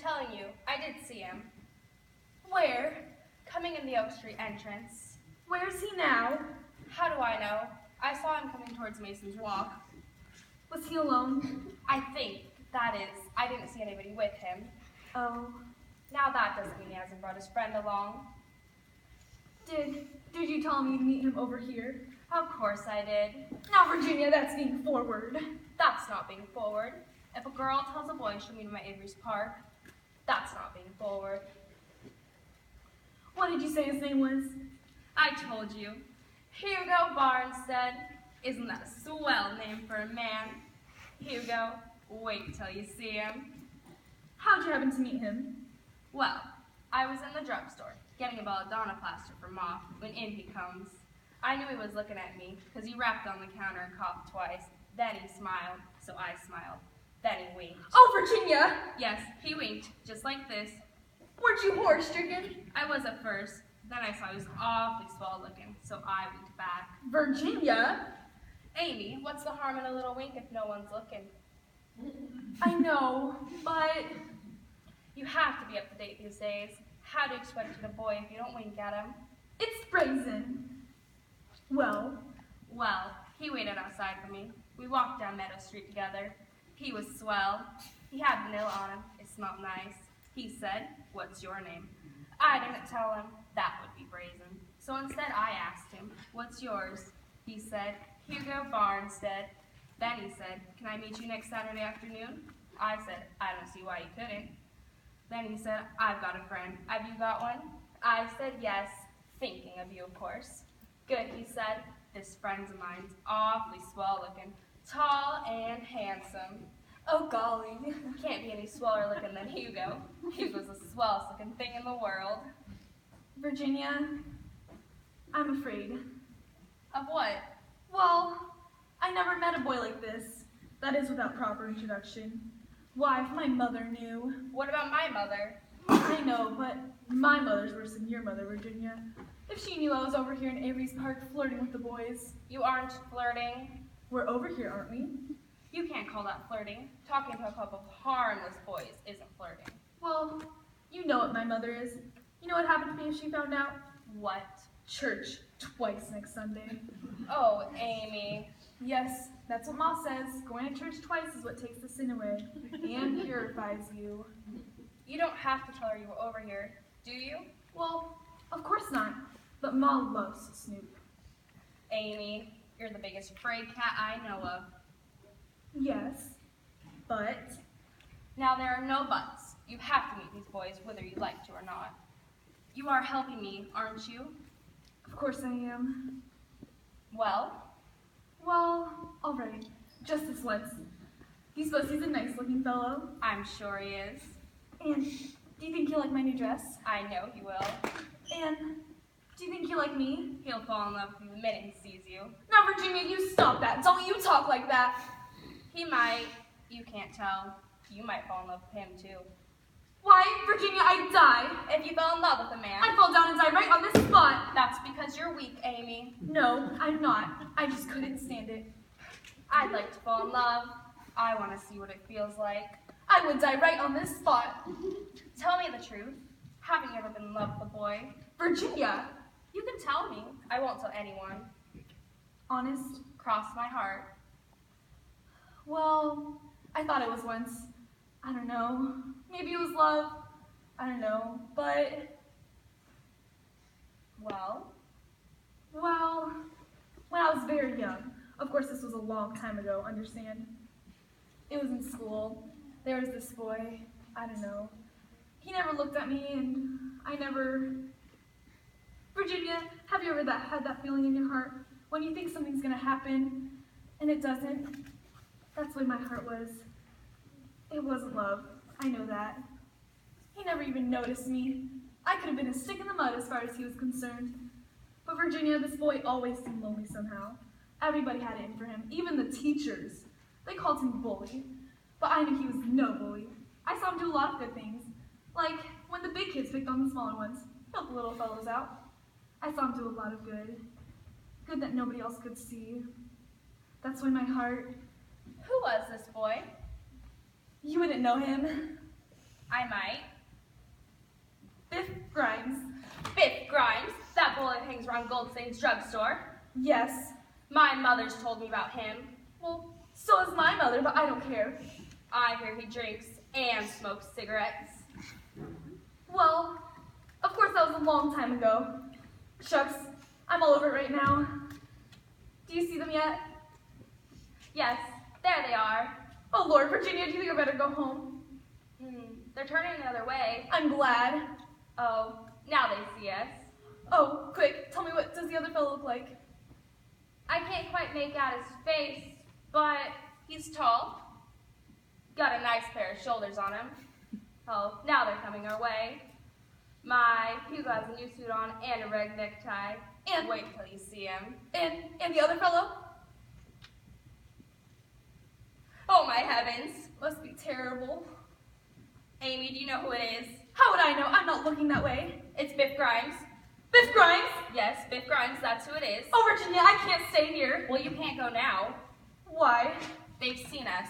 telling you, I did see him. Where? Coming in the Oak Street entrance. Where is he now? How do I know? I saw him coming towards Mason's Walk. Was he alone? I think, that is, I didn't see anybody with him. Oh. Now that doesn't mean he hasn't brought his friend along. Did you tell me to meet him over here? Of course I did. Now, Virginia, that's being forward. That's not being forward. If a girl tells a boy she'll meet him at Avery's Park, that's not being forward. What did you say his name was? I told you. Hugo Barnstead. Isn't that a swell name for a man? Hugo, wait till you see him. How'd you happen to meet him? Well, I was in the drugstore, getting a belladonna plaster for Ma, when in he comes. I knew he was looking at me, because he rapped on the counter and coughed twice. Then he smiled, so I smiled. Then he winked. Oh, Virginia! Yes, he winked, just like this. Weren't you horror-stricken? I was at first. Then I saw he was awfully swell looking, so I winked back. Virginia? Amy, what's the harm in a little wink if no one's looking? I know, but... You have to be up to date these days. How do you expect to get a boy if you don't wink at him? It's brazen. Well, he waited outside for me. We walked down Meadow Street together. He was swell. He had vanilla on him. It smelled nice. He said, "What's your name?" I didn't tell him. That would be brazen. So instead I asked him, "What's yours?" He said, "Hugo Barnstead." Then he said, "Can I meet you next Saturday afternoon?" I said, "I don't see why you couldn't." Then he said, "I've got a friend. Have you got one?" I said, "Yes." Thinking of you, of course. "Good," he said. "This friend of mine's awfully swell looking, tall and handsome." Oh, golly. Can't be any sweller looking than Hugo. Hugo's the swellest looking thing in the world. Virginia, I'm afraid. Of what? Well, I never met a boy like this. That is without proper introduction. Why, if my mother knew. What about my mother? I know, but my mother's worse than your mother, Virginia. If she knew I was over here in Avery's Park flirting with the boys. You aren't flirting. We're over here, aren't we? You can't call that flirting. Talking to a couple of harmless boys isn't flirting. Well, you know what my mother is. You know what happened to me if she found out? What? Church twice next Sunday. Oh, Amy. Yes, that's what Ma says. Going to church twice is what takes the sin away and purifies you. You don't have to tell her you were over here, do you? Well, of course not. But Ma loves to snoop. Amy, you're the biggest frayed cat I know of. Yes, but... Now there are no buts. You have to meet these boys whether you like to or not. You are helping me, aren't you? Of course I am. Well, all right. Just this once. Do you suppose he's a nice-looking fellow? I'm sure he is. And do you think he'll like my new dress? I know he will. And do you think he'll like me? He'll fall in love with you the minute he sees you. Now, Virginia, you stop that. Don't you talk like that. He might. You can't tell. You might fall in love with him, too. Why, Virginia, I'd die. If you fell in love with a man, I'd fall down and die right on this spot. that's because you're weak, Amy. No, I'm not. I just couldn't stand it. I'd like to fall in love. I want to see what it feels like. I would die right on this spot. Tell me the truth. Haven't you ever been in love with a boy? Virginia. You can tell me. I won't tell anyone. Honest? Cross my heart. Well, I thought it was once. I don't know. Maybe it was love. I don't know. But, Well, when I was very young, of course this was a long time ago, understand? It was in school. There was this boy, I don't know. He never looked at me and I never... Virginia, have you ever had that feeling in your heart when you think something's gonna happen and it doesn't? That's the way my heart was. It wasn't love. I know that. He never even noticed me. I could have been a stick in the mud as far as he was concerned. But Virginia, this boy always seemed lonely somehow. Everybody had it in for him, even the teachers. They called him bully, but I knew he was no bully. I saw him do a lot of good things, like when the big kids picked on the smaller ones, helped the little fellows out. I saw him do a lot of good that nobody else could see. That's when my heart... who was this boy? You wouldn't know him. I might. Biff Grimes. Biff Grimes, that boy that hangs around Goldstein's drugstore. Yes. My mother's told me about him. Well, so is my mother, but I don't care. I hear he drinks and smokes cigarettes. Well, of course that was a long time ago. Shucks, I'm all over it right now. Do you see them yet? Yes, there they are. Oh Lord, Virginia, do you think I better go home? They're turning the other way. I'm glad. Oh, now they see us. Oh, quick, tell me, what does the other fellow look like? I can't quite make out his face, but he's tall. Got a nice pair of shoulders on him. Oh, now they're coming our way. My Hugo has a new suit on and a red necktie. And wait till you see him. And the other fellow? Oh my heavens. Must be terrible. Amy, do you know who it is? How would I know? I'm not looking that way. It's Biff Grimes. Biff Grimes? Yes, Biff Grimes, that's who it is. Oh, Virginia, I can't stay here. Well, you can't go now. Why? They've seen us.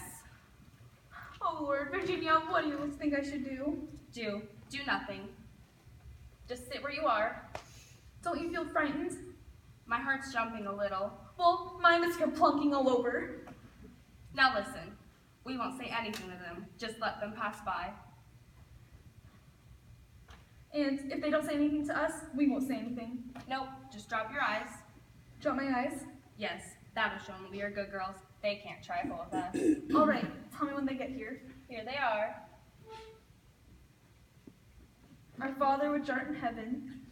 Oh, Lord, Virginia, what do you think I should do? Do nothing. Just sit where you are. Don't you feel frightened? My heart's jumping a little. Well, mine is plunking all over. Now listen, we won't say anything to them. Just let them pass by. And if they don't say anything to us, we won't say anything. Nope, just drop your eyes. Drop my eyes? Yes, that'll show them we are good girls. They can't trifle with us. All right, tell me when they get here. Here they are. Our Father which art in heaven,